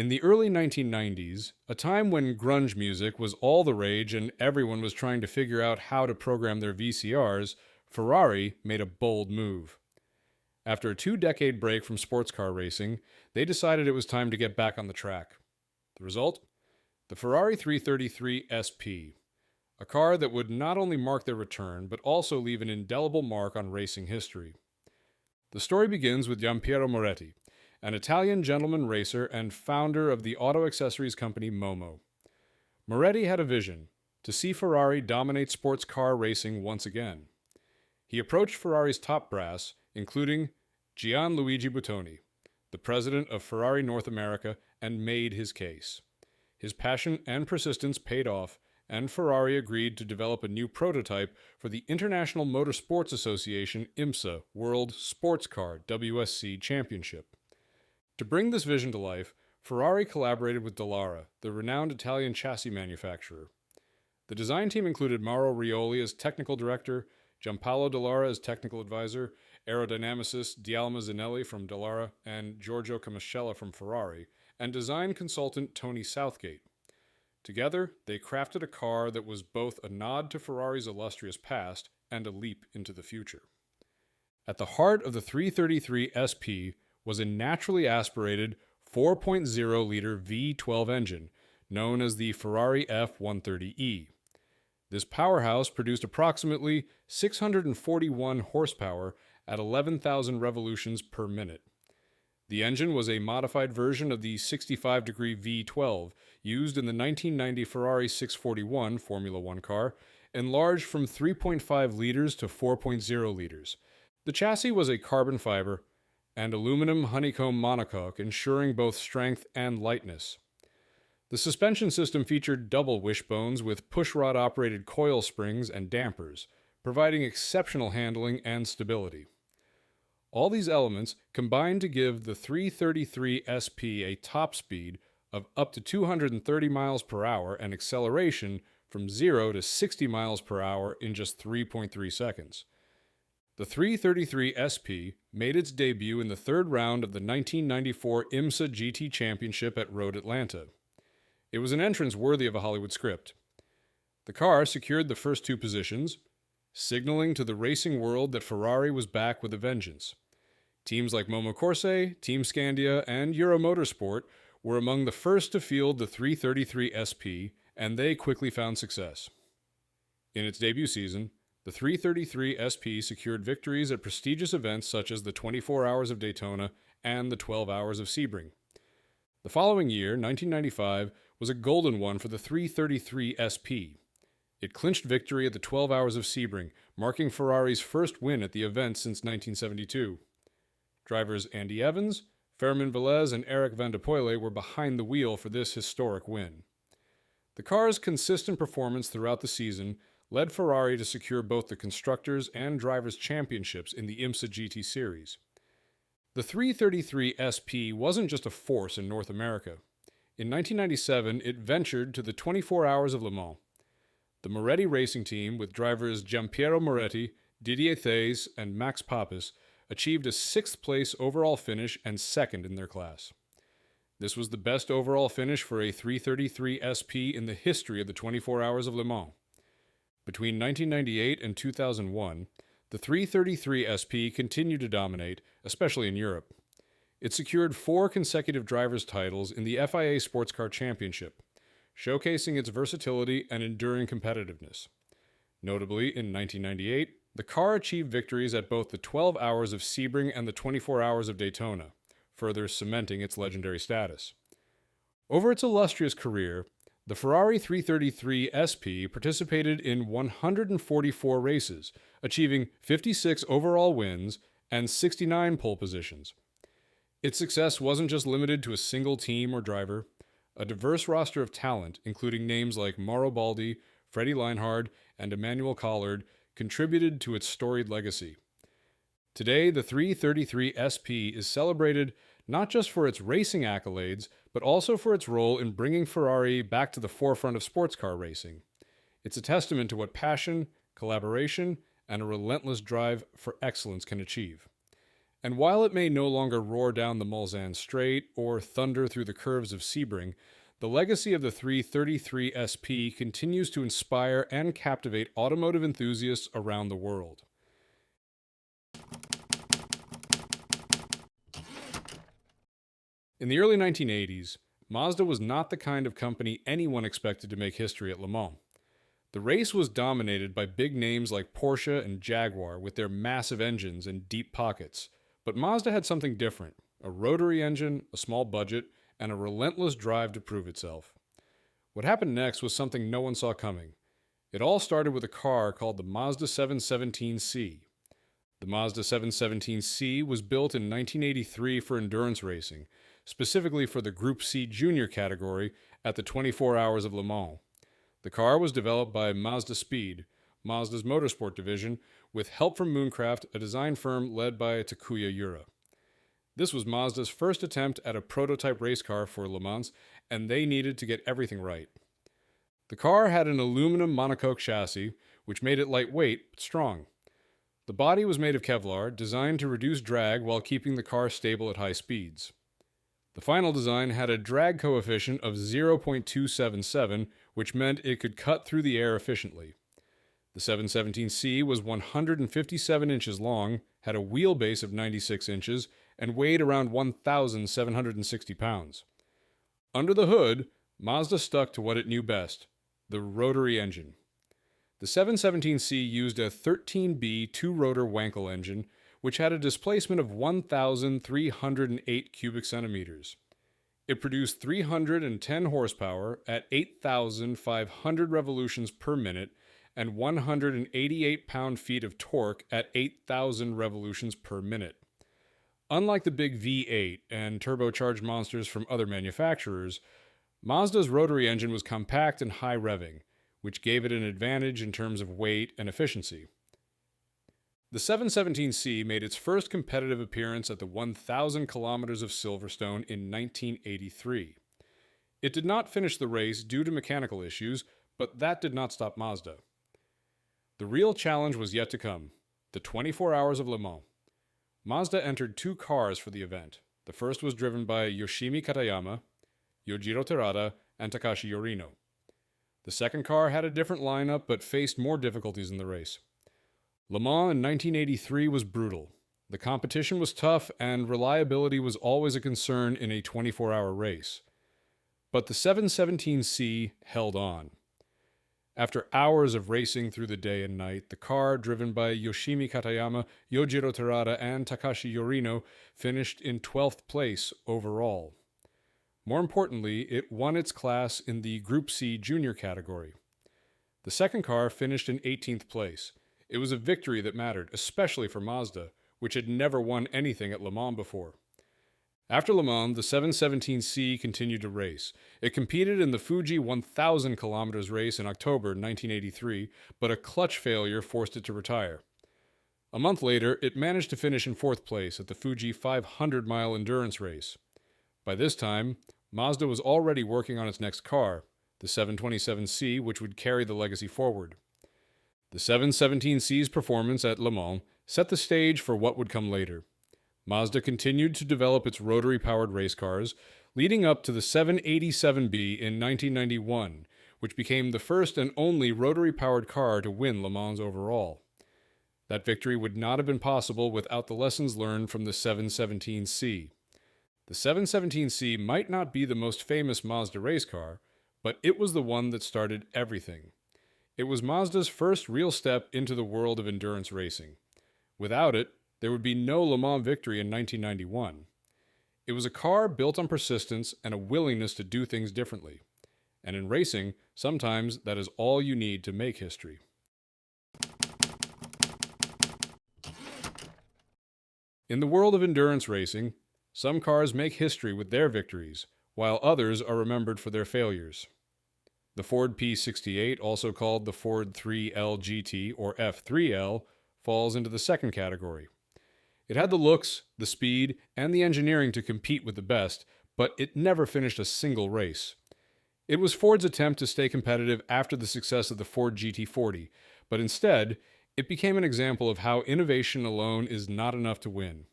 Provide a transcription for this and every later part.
In the early 1990s, a time when grunge music was all the rage and everyone was trying to figure out how to program their VCRs, Ferrari made a bold move. After a 2-decade break from sports car racing, they decided it was time to get back on the track. The result? The Ferrari 333 SP, a car that would not only mark their return, but also leave an indelible mark on racing history. The story begins with Giampiero Moretti, an Italian gentleman racer and founder of the auto accessories company Momo. Moretti had a vision, to see Ferrari dominate sports car racing once again. He approached Ferrari's top brass, including Gianluigi Buttoni, the president of Ferrari North America, and made his case. His passion and persistence paid off, and Ferrari agreed to develop a new prototype for the International Motorsports Association IMSA World Sports Car WSC Championship. To bring this vision to life, Ferrari collaborated with Dallara, the renowned Italian chassis manufacturer. The design team included Mauro Rioli as technical director, Giampaolo Dallara as technical advisor, aerodynamicist Dialma Zanelli from Dallara, and Giorgio Camascella from Ferrari, and design consultant Tony Southgate. Together, they crafted a car that was both a nod to Ferrari's illustrious past and a leap into the future. At the heart of the 333 SP was a naturally aspirated 4.0-liter V12 engine, known as the Ferrari F130e. This powerhouse produced approximately 641 horsepower at 11,000 revolutions per minute. The engine was a modified version of the 65-degree V12 used in the 1990 Ferrari 641 Formula One car, enlarged from 3.5 liters to 4.0 liters. The chassis was a carbon fiber and aluminum honeycomb monocoque, ensuring both strength and lightness. The suspension system featured double wishbones with pushrod-operated coil springs and dampers, providing exceptional handling and stability. All these elements combined to give the 333 SP a top speed of up to 230 miles per hour and acceleration from 0 to 60 miles per hour in just 3.3 seconds. The 333 SP made its debut in the third round of the 1994 IMSA GT Championship at Road Atlanta. It was an entrance worthy of a Hollywood script. The car secured the first 2 positions, signaling to the racing world that Ferrari was back with a vengeance. Teams like Momo Corse, Team Scandia, and Euro Motorsport were among the first to field the 333 SP, and they quickly found success. In its debut season, the 333 SP secured victories at prestigious events such as the 24 Hours of Daytona and the 12 Hours of Sebring. The following year, 1995, was a golden one for the 333 SP. It clinched victory at the 12 Hours of Sebring, marking Ferrari's first win at the event since 1972. Drivers Andy Evans, Fermin Velez, and Eric Van der Poyle were behind the wheel for this historic win. The car's consistent performance throughout the season led Ferrari to secure both the Constructors' and Drivers' Championships in the IMSA GT Series. The 333 SP wasn't just a force in North America. In 1997, it ventured to the 24 Hours of Le Mans. The Moretti racing team, with drivers Giampiero Moretti, Didier Theys, and Max Papis, achieved a 6th-place overall finish and 2nd in their class. This was the best overall finish for a 333 SP in the history of the 24 Hours of Le Mans. Between 1998 and 2001, the 333 SP continued to dominate, especially in Europe. It secured 4 consecutive drivers' titles in the FIA Sports Car Championship, showcasing its versatility and enduring competitiveness. Notably, in 1998, the car achieved victories at both the 12 Hours of Sebring and the 24 Hours of Daytona, further cementing its legendary status. Over its illustrious career, the Ferrari 333 SP participated in 144 races, achieving 56 overall wins and 69 pole positions. Its success wasn't just limited to a single team or driver. A diverse roster of talent, including names like Mauro Baldi, Freddie Leinhard, and Emmanuel Collard, contributed to its storied legacy. Today, the 333 SP is celebrated not just for its racing accolades, but also for its role in bringing Ferrari back to the forefront of sports car racing. It's a testament to what passion, collaboration, and a relentless drive for excellence can achieve. And while it may no longer roar down the Mulsanne Straight or thunder through the curves of Sebring, the legacy of the 333 SP continues to inspire and captivate automotive enthusiasts around the world. In the early 1980s, Mazda was not the kind of company anyone expected to make history at Le Mans. The race was dominated by big names like Porsche and Jaguar with their massive engines and deep pockets, but Mazda had something different: a rotary engine, a small budget, and a relentless drive to prove itself. What happened next was something no one saw coming. It all started with a car called the Mazda 717C. The Mazda 717C was built in 1983 for endurance racing, specifically for the Group C Junior category at the 24 Hours of Le Mans. The car was developed by Mazda Speed, Mazda's motorsport division, with help from Mooncraft, a design firm led by Takuya Ura. This was Mazda's first attempt at a prototype race car for Le Mans, and they needed to get everything right. The car had an aluminum monocoque chassis, which made it lightweight but strong. The body was made of Kevlar, designed to reduce drag while keeping the car stable at high speeds. The final design had a drag coefficient of 0.277, which meant it could cut through the air efficiently. The 717C was 157 inches long, had a wheelbase of 96 inches, and weighed around 1,760 pounds. Under the hood, Mazda stuck to what it knew best: the rotary engine. The 717C used a 13B two-rotor Wankel engine, which had a displacement of 1,308 cubic centimeters. It produced 310 horsepower at 8,500 revolutions per minute and 188 pound-feet of torque at 8,000 revolutions per minute. Unlike the big V8 and turbocharged monsters from other manufacturers, Mazda's rotary engine was compact and high revving, which gave it an advantage in terms of weight and efficiency. The 717C made its first competitive appearance at the 1,000 kilometers of Silverstone in 1983. It did not finish the race due to mechanical issues, but that did not stop Mazda. The real challenge was yet to come: the 24 Hours of Le Mans. Mazda entered 2 cars for the event. The first was driven by Yoshimi Katayama, Yojiro Terada, and Takashi Yorino. The second car had a different lineup but faced more difficulties in the race. Le Mans in 1983 was brutal. The competition was tough, and reliability was always a concern in a 24-hour race. But the 717C held on. After hours of racing through the day and night, the car, driven by Yoshimi Katayama, Yojiro Terada, and Takashi Yorino, finished in 12th place overall. More importantly, it won its class in the Group C Junior category. The second car finished in 18th place. It was a victory that mattered, especially for Mazda, which had never won anything at Le Mans before. After Le Mans, the 717C continued to race. It competed in the Fuji 1,000 kilometers race in October 1983, but a clutch failure forced it to retire. A month later, it managed to finish in 4th place at the Fuji 500-mile endurance race. By this time, Mazda was already working on its next car, the 727C, which would carry the legacy forward. The 717C's performance at Le Mans set the stage for what would come later. Mazda continued to develop its rotary-powered race cars, leading up to the 787B in 1991, which became the first and only rotary-powered car to win Le Mans overall. That victory would not have been possible without the lessons learned from the 717C. The 717C might not be the most famous Mazda race car, but it was the one that started everything. It was Mazda's first real step into the world of endurance racing. Without it, there would be no Le Mans victory in 1991. It was a car built on persistence and a willingness to do things differently. And in racing, sometimes that is all you need to make history. In the world of endurance racing, some cars make history with their victories, while others are remembered for their failures. The Ford P68, also called the Ford 3L GT or F3L, falls into the second category. It had the looks, the speed, and the engineering to compete with the best, but it never finished a single race. It was Ford's attempt to stay competitive after the success of the Ford GT40, but instead, it became an example of how innovation alone is not enough to win.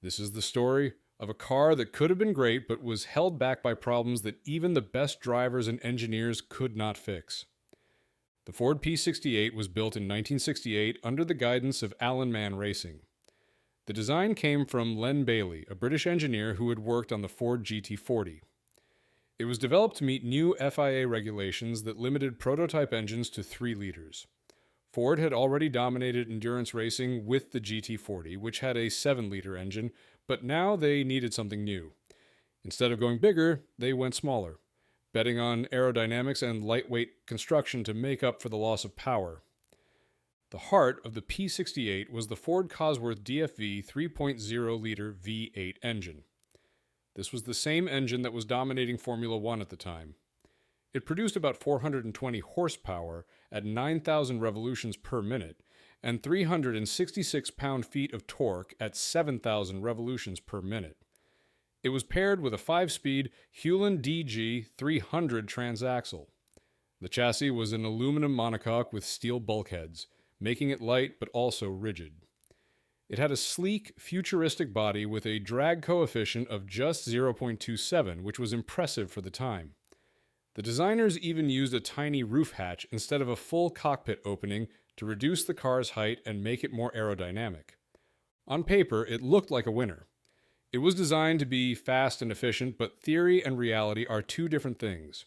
This is the story of a car that could have been great but was held back by problems that even the best drivers and engineers could not fix. The Ford P68 was built in 1968 under the guidance of Alan Mann Racing. The design came from Len Bailey, a British engineer who had worked on the Ford GT40. It was developed to meet new FIA regulations that limited prototype engines to 3 liters. Ford had already dominated endurance racing with the GT40, which had a 7-liter engine, but now they needed something new. Instead of going bigger, they went smaller, betting on aerodynamics and lightweight construction to make up for the loss of power. The heart of the P68 was the Ford Cosworth DFV 3.0-liter V8 engine. This was the same engine that was dominating Formula One at the time. It produced about 420 horsepower at 9,000 revolutions per minute and 366 pound-feet of torque at 7,000 revolutions per minute. It was paired with a 5-speed Hewland DG 300 transaxle. The chassis was an aluminum monocoque with steel bulkheads, making it light but also rigid. It had a sleek, futuristic body with a drag coefficient of just 0.27, which was impressive for the time. The designers even used a tiny roof hatch instead of a full cockpit opening to reduce the car's height and make it more aerodynamic. On paper, it looked like a winner. It was designed to be fast and efficient, but theory and reality are 2 different things.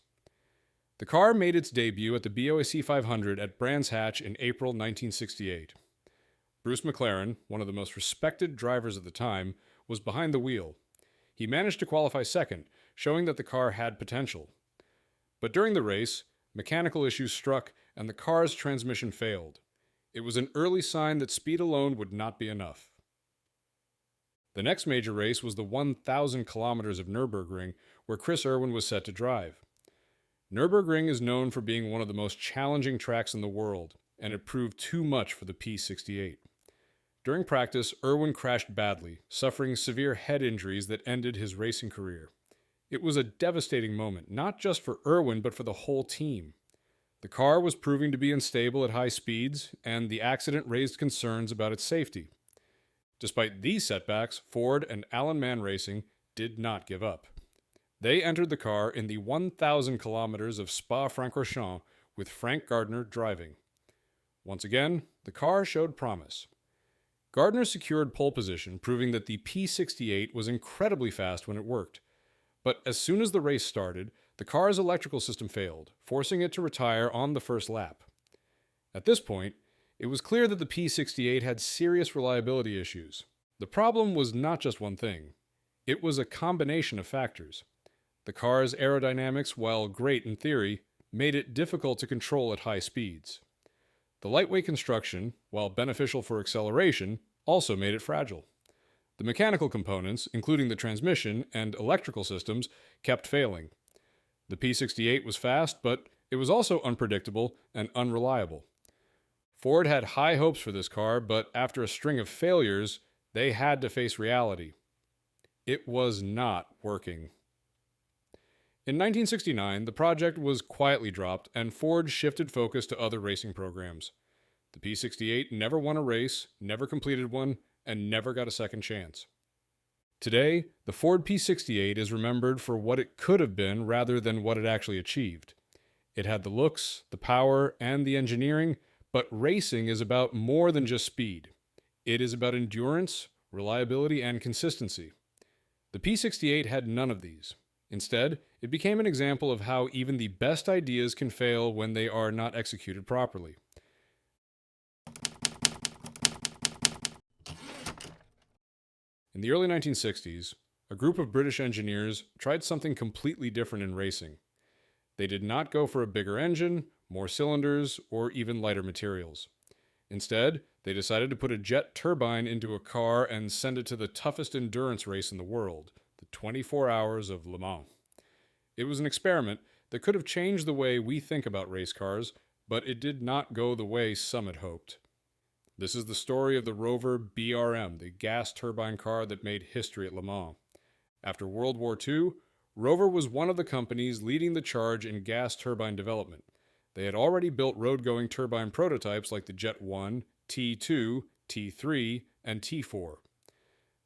The car made its debut at the BOSC 500 at Brands Hatch in April 1968. Bruce McLaren, one of the most respected drivers at the time, was behind the wheel. He managed to qualify second, showing that the car had potential. But during the race, mechanical issues struck and the car's transmission failed. It was an early sign that speed alone would not be enough. The next major race was the 1,000 kilometers of Nürburgring, where Chris Irwin was set to drive. Nürburgring is known for being one of the most challenging tracks in the world, and it proved too much for the P68. During practice, Irwin crashed badly, suffering severe head injuries that ended his racing career. It was a devastating moment, not just for Irwin, but for the whole team. The car was proving to be unstable at high speeds, and the accident raised concerns about its safety. Despite these setbacks, Ford and Alan Mann Racing did not give up. They entered the car in the 1,000 kilometers of Spa-Francorchamps with Frank Gardner driving. Once again, the car showed promise. Gardner secured pole position, proving that the P68 was incredibly fast when it worked. But as soon as the race started, the car's electrical system failed, forcing it to retire on the first lap. At this point, it was clear that the P68 had serious reliability issues. The problem was not just one thing. It was a combination of factors. The car's aerodynamics, while great in theory, made it difficult to control at high speeds. The lightweight construction, while beneficial for acceleration, also made it fragile. The mechanical components, including the transmission and electrical systems, kept failing. The P68 was fast, but it was also unpredictable and unreliable. Ford had high hopes for this car, but after a string of failures, they had to face reality. It was not working. In 1969, the project was quietly dropped, and Ford shifted focus to other racing programs. The P68 never won a race, never completed one, and never got a second chance. Today, the Ford P68 is remembered for what it could have been rather than what it actually achieved. It had the looks, the power, and the engineering, but racing is about more than just speed. It is about endurance, reliability, and consistency. The P68 had none of these. Instead, it became an example of how even the best ideas can fail when they are not executed properly. In the early 1960s, a group of British engineers tried something completely different in racing. They did not go for a bigger engine, more cylinders, or even lighter materials. Instead, they decided to put a jet turbine into a car and send it to the toughest endurance race in the world, the 24 Hours of Le Mans. It was an experiment that could have changed the way we think about race cars, but it did not go the way some had hoped. This is the story of the Rover-BRM, the gas turbine car that made history at Le Mans. After World War II, Rover was one of the companies leading the charge in gas turbine development. They had already built road-going turbine prototypes like the Jet 1, T2, T3, and T4.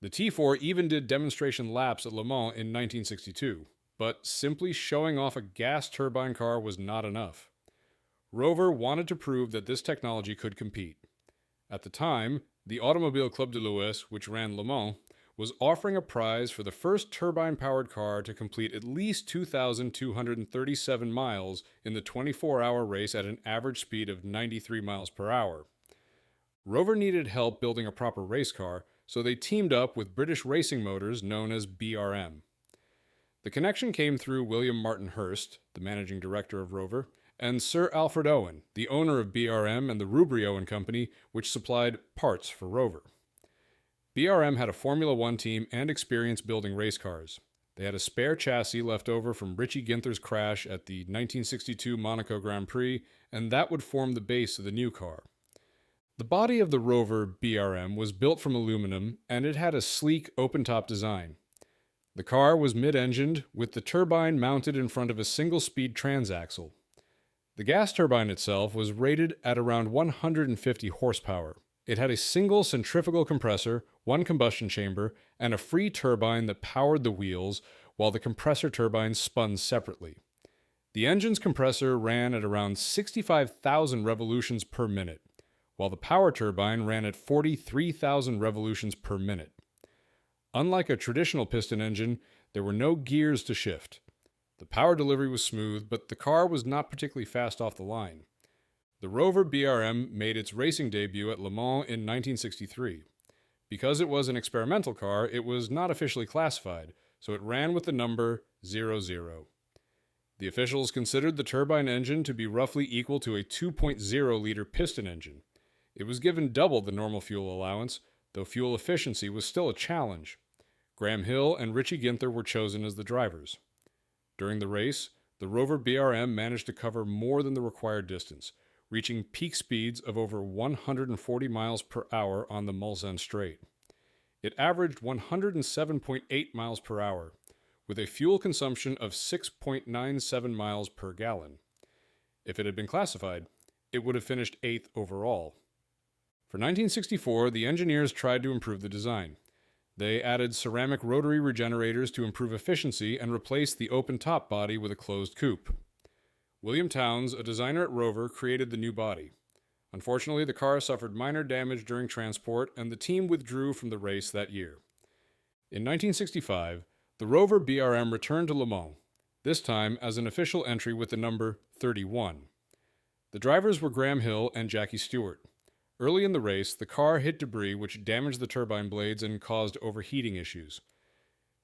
The T4 even did demonstration laps at Le Mans in 1962, but simply showing off a gas turbine car was not enough. Rover wanted to prove that this technology could compete. At the time, the Automobile Club de l'Ouest, which ran Le Mans, was offering a prize for the first turbine-powered car to complete at least 2,237 miles in the 24-hour race at an average speed of 93 miles per hour. Rover needed help building a proper race car, so they teamed up with British racing motors known as BRM. The connection came through William Martin Hurst, the managing director of Rover, and Sir Alfred Owen, the owner of BRM and the Rubry-Owen Company, which supplied parts for Rover. BRM had a Formula One team and experience building race cars. They had a spare chassis left over from Richie Ginther's crash at the 1962 Monaco Grand Prix, and that would form the base of the new car. The body of the Rover-BRM was built from aluminum, and it had a sleek, open-top design. The car was mid-engined, with the turbine mounted in front of a single-speed transaxle. The gas turbine itself was rated at around 150 horsepower. It had a single centrifugal compressor, one combustion chamber, and a free turbine that powered the wheels, while the compressor turbine spun separately. The engine's compressor ran at around 65,000 revolutions per minute, while the power turbine ran at 43,000 revolutions per minute. Unlike a traditional piston engine, there were no gears to shift. The power delivery was smooth, but the car was not particularly fast off the line. The Rover-BRM made its racing debut at Le Mans in 1963. Because it was an experimental car, it was not officially classified, so it ran with the number 00. The officials considered the turbine engine to be roughly equal to a 2.0-liter piston engine. It was given double the normal fuel allowance, though fuel efficiency was still a challenge. Graham Hill and Richie Ginther were chosen as the drivers. During the race, the Rover-BRM managed to cover more than the required distance, reaching peak speeds of over 140 miles per hour on the Mulsanne Straight. It averaged 107.8 miles per hour, with a fuel consumption of 6.97 miles per gallon. If it had been classified, it would have finished 8th overall. For 1964, the engineers tried to improve the design. They added ceramic rotary regenerators to improve efficiency and replaced the open-top body with a closed coupe. William Towns, a designer at Rover, created the new body. Unfortunately, the car suffered minor damage during transport, and the team withdrew from the race that year. In 1965, the Rover-BRM returned to Le Mans, this time as an official entry with the number 31. The drivers were Graham Hill and Jackie Stewart. Early in the race, the car hit debris which damaged the turbine blades and caused overheating issues.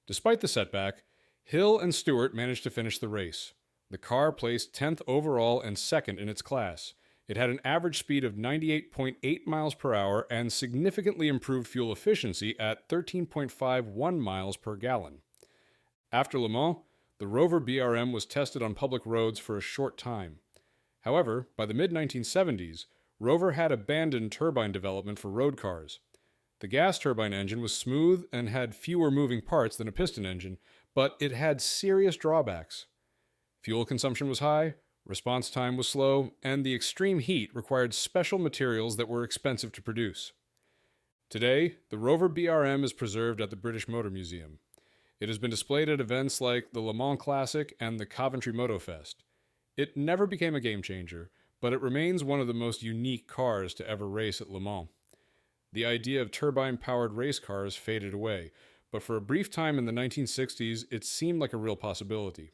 Despite the setback, Hill and Stewart managed to finish the race. The car placed 10th overall and second in its class. It had an average speed of 98.8 miles per hour and significantly improved fuel efficiency at 13.51 miles per gallon. After Le Mans, the Rover-BRM was tested on public roads for a short time. However, by the mid-1970s, Rover had abandoned turbine development for road cars. The gas turbine engine was smooth and had fewer moving parts than a piston engine, but it had serious drawbacks. Fuel consumption was high, response time was slow, and the extreme heat required special materials that were expensive to produce. Today, the Rover-BRM is preserved at the British Motor Museum. It has been displayed at events like the Le Mans Classic and the Coventry Moto Fest. It never became a game changer, but it remains one of the most unique cars to ever race at Le Mans. The idea of turbine-powered race cars faded away, but for a brief time in the 1960s, it seemed like a real possibility.